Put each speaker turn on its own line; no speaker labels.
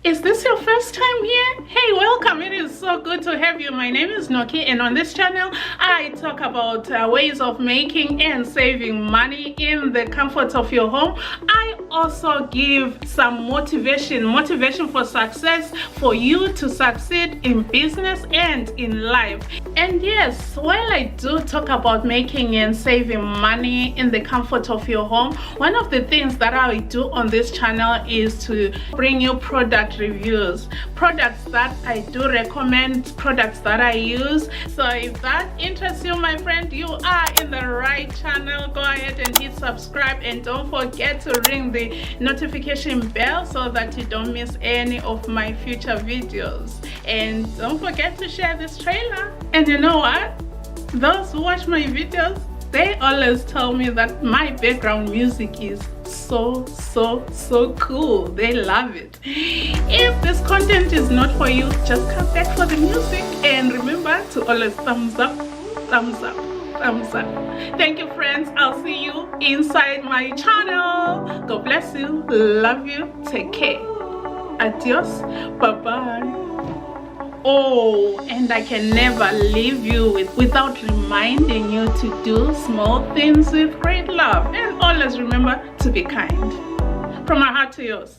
Is this your first time here? Hey, welcome. It is so good to have you. My name is Noki, and on this channel I talk about ways of making and saving money in the comfort of your home. I also give some motivation for success, for you to succeed in business and in life. And yes, while I do talk about making and saving money in the comfort of your home, one of the things that I do on this channel is to bring you product reviews, products that I do recommend, products that I use. So if that interests you, my friend, you are in the right channel. Go ahead and hit subscribe, and don't forget to ring the notification bell so that you don't miss any of my future videos. And don't forget to share this trailer. And you know what, those who watch my videos, they always tell me that my background music is so cool. They love it. If this content is not for you, just come back for the music, and remember to always thumbs up. Thank you, friends. I'll see you inside my channel. God bless you. Love you. Take care. Adios. Bye bye. Oh, and I can never leave you without reminding you to do small things with great love, and always remember to be kind. From my heart to yours.